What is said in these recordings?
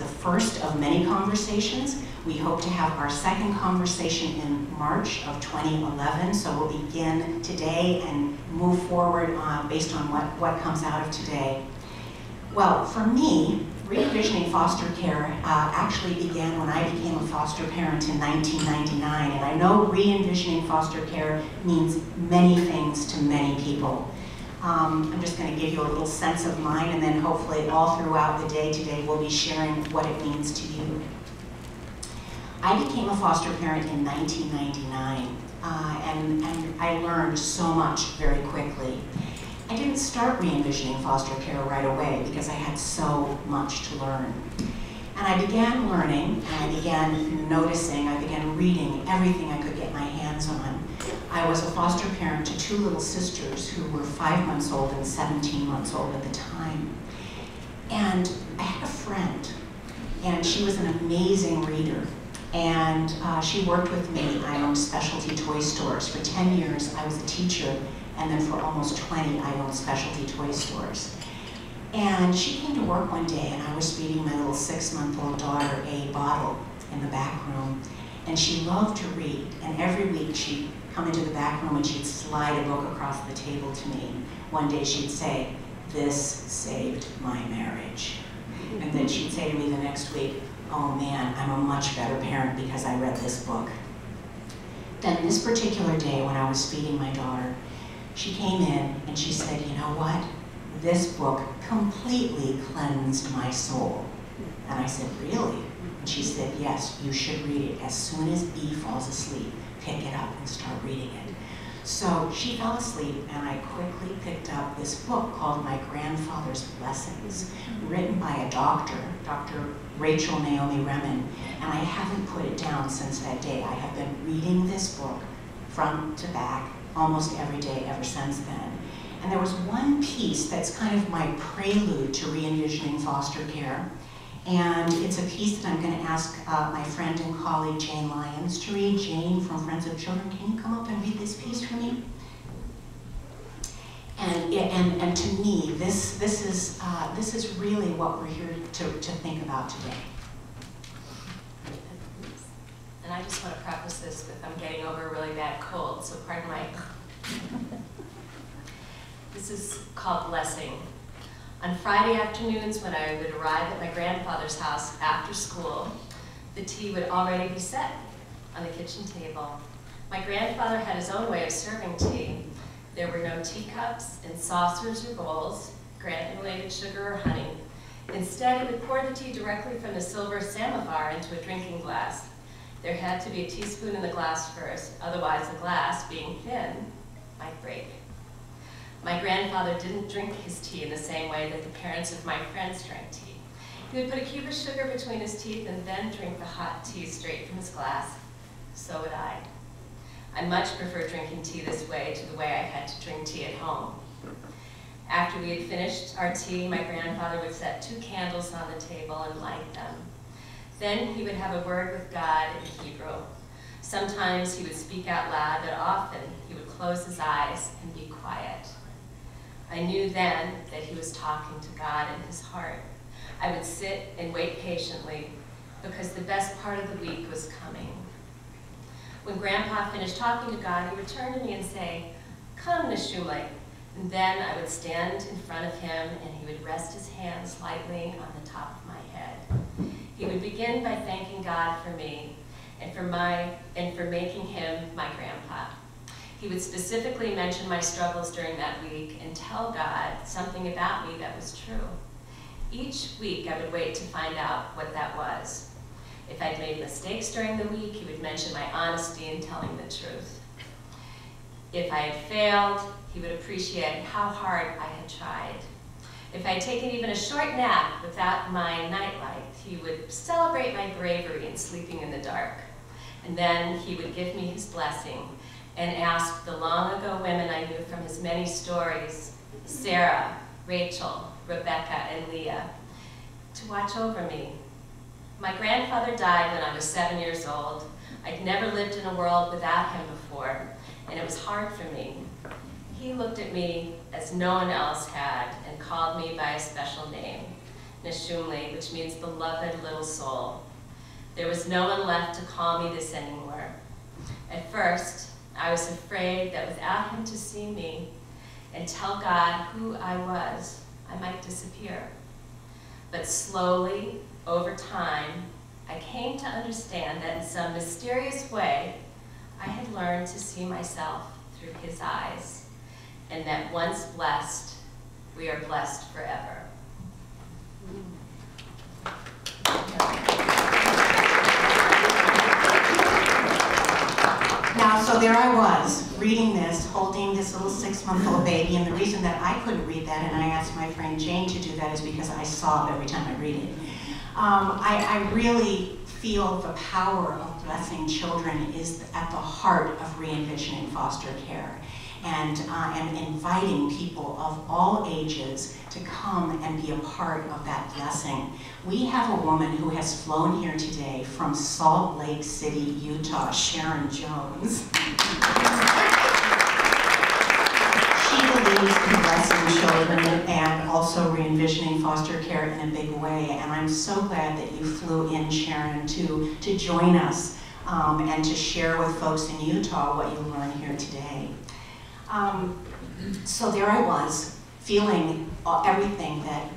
the first of many conversations. We hope to have our second conversation in March of 2011, so we'll begin today and move forward based on what comes out of today. Well, for me, Re-Envisioning foster care actually began when I became a foster parent in 1999, and I know Re-Envisioning foster care means many things to many people. I'm just going to give you a little sense of mine, and then hopefully all throughout the day today we'll be sharing what it means to you. I became a foster parent in 1999, and I learned so much very quickly. I didn't start Re-Envisioning foster care right away because I had so much to learn. And I began learning, and I began noticing, I began reading everything I could get my hands on. I was a foster parent to two little sisters who were 5 months old and 17 months old at the time. And I had a friend, and she was an amazing reader. And she worked with me. I owned specialty toy stores. For 10 years, I was a teacher, and then for almost 20, I owned specialty toy stores. And she came to work one day, and I was feeding my little 6-month-old daughter a bottle in the back room. And she loved to read, and every week she'd come into the back room and she'd slide a book across the table to me. One day she'd say, "This saved my marriage." And then she'd say to me the next week, "Oh man, I'm a much better parent because I read this book." Then this particular day when I was feeding my daughter, she came in and she said, "You know what? This book completely cleansed my soul." And I said, "Really?" And she said, "Yes, you should read it. As soon as B falls asleep, pick it up and start reading it." So she fell asleep, and I quickly picked up this book called My Grandfather's Blessings, written by a doctor, Dr. Rachel Naomi Remen, and I haven't put it down since that day. I have been reading this book front to back almost every day ever since then. And there was one piece that's kind of my prelude to Re-Envisioning foster care, and it's a piece that I'm going to ask my friend and colleague Jane Lyons to read. Jane from Friends of Children, can you come up and read this piece for me? And to me, this is really what we're here to think about today. And I just want to preface this with I'm getting over a really bad cold, so pardon my. This is called Blessing. On Friday afternoons when I would arrive at my grandfather's house after school, the tea would already be set on the kitchen table. My grandfather had his own way of serving tea. There were no teacups and saucers or bowls, granulated sugar or honey. Instead, he would pour the tea directly from the silver samovar into a drinking glass. There had to be a teaspoon in the glass first, otherwise the glass, being thin, might break. My grandfather didn't drink his tea in the same way that the parents of my friends drank tea. He would put a cube of sugar between his teeth and then drink the hot tea straight from his glass. So would I. I much prefer drinking tea this way to the way I had to drink tea at home. After we had finished our tea, my grandfather would set 2 candles on the table and light them. Then he would have a word with God in Hebrew. Sometimes he would speak out loud, but often he would close his eyes and be quiet. I knew then that he was talking to God in his heart. I would sit and wait patiently because the best part of the week was coming. When Grandpa finished talking to God, he would turn to me and say, "Come, Neshule." And then I would stand in front of him and he would rest his hands lightly on the top of my head. He would begin by thanking God for me and for making him my grandpa. He would specifically mention my struggles during that week and tell God something about me that was true. Each week I would wait to find out what that was. If I'd made mistakes during the week, he would mention my honesty in telling the truth. If I had failed, he would appreciate how hard I had tried. If I had taken even a short nap without my nightlight, he would celebrate my bravery in sleeping in the dark. And then he would give me his blessing and ask the long-ago women I knew from his many stories, Sarah, Rachel, Rebecca, and Leah, to watch over me. My grandfather died when I was 7 years old. I'd never lived in a world without him before, and it was hard for me. He looked at me as no one else had and called me by a special name, Nishumli, which means beloved little soul. There was no one left to call me this anymore. At first, I was afraid that without him to see me and tell God who I was, I might disappear. But slowly, over time, I came to understand that in some mysterious way, I had learned to see myself through his eyes, and that once blessed, we are blessed forever. Now, so there I was, reading this, holding this little 6-month-old baby, and the reason that I couldn't read that, and I asked my friend Jane to do that, is because I sob every time I read it. I really feel the power of blessing children is at the heart of re-envisioning foster care, and inviting people of all ages to come and be a part of that blessing. We have a woman who has flown here today from Salt Lake City, Utah, Sharon Jones. She believes in blessing children and also re-envisioning foster care in a big way, and I'm so glad that you flew in, Sharon, to join us and to share with folks in Utah what you learned here today. So there I was, feeling everything that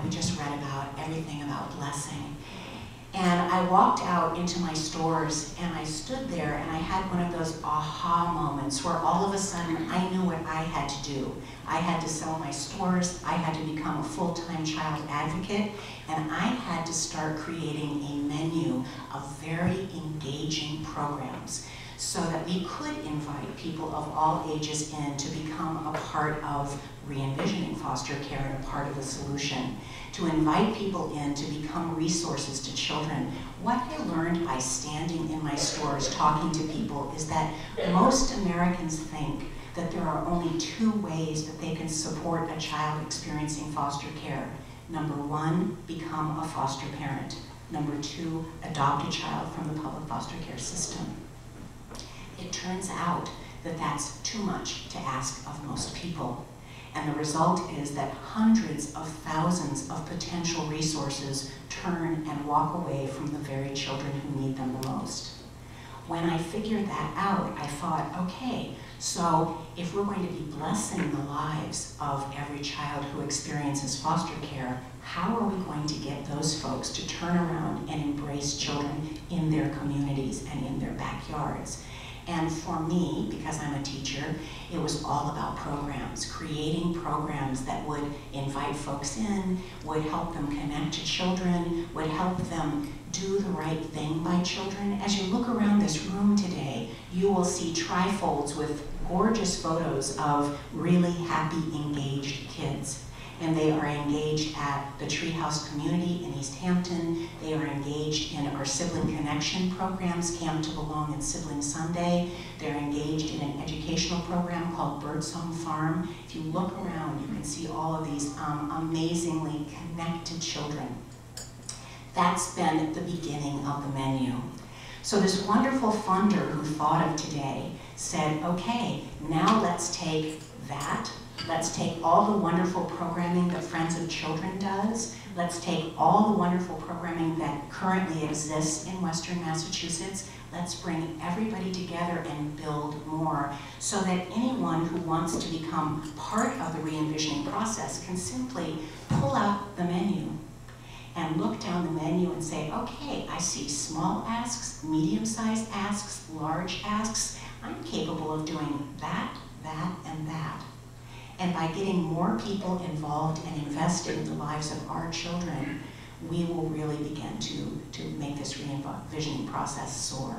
we just read about, everything about blessing. And I walked out into my stores and I stood there and I had one of those aha moments where all of a sudden I knew what I had to do. I had to sell my stores, I had to become a full-time child advocate, and I had to start creating a menu of very engaging programs so that we could invite people of all ages in to become a part of re-envisioning foster care and a part of the solution, to invite people in to become resources to children. What I learned by standing in my stores talking to people is that most Americans think that there are only 2 ways that they can support a child experiencing foster care. Number 1, become a foster parent. Number 2, adopt a child from the public foster care system. It turns out that that's too much to ask of most people. And the result is that hundreds of thousands of potential resources turn and walk away from the very children who need them the most. When I figured that out, I thought, okay, so if we're going to be blessing the lives of every child who experiences foster care, how are we going to get those folks to turn around and embrace children in their communities and in their backyards? And for me, because I'm a teacher, it was all about programs, creating programs that would invite folks in, would help them connect to children, would help them do the right thing by children. As you look around this room today, you will see trifolds with gorgeous photos of really happy, engaged kids. And they are engaged at the Treehouse community in East Hampton. They are engaged in our Sibling Connection programs, Camp to Belong and Sibling Sunday. They're engaged in an educational program called Birdsong Farm. If you look around, you can see all of these amazingly connected children. That's been the beginning of the menu. So this wonderful funder who thought of today said, okay, now let's take that. Let's take all the wonderful programming that Friends of Children does. Let's take all the wonderful programming that currently exists in Western Massachusetts. Let's bring everybody together and build more so that anyone who wants to become part of the re-envisioning process can simply pull out the menu and look down the menu and say, okay, I see small asks, medium-sized asks, large asks. I'm capable of doing that, that, and that. And by getting more people involved and invested in the lives of our children, we will really begin to make this re-envisioning process soar.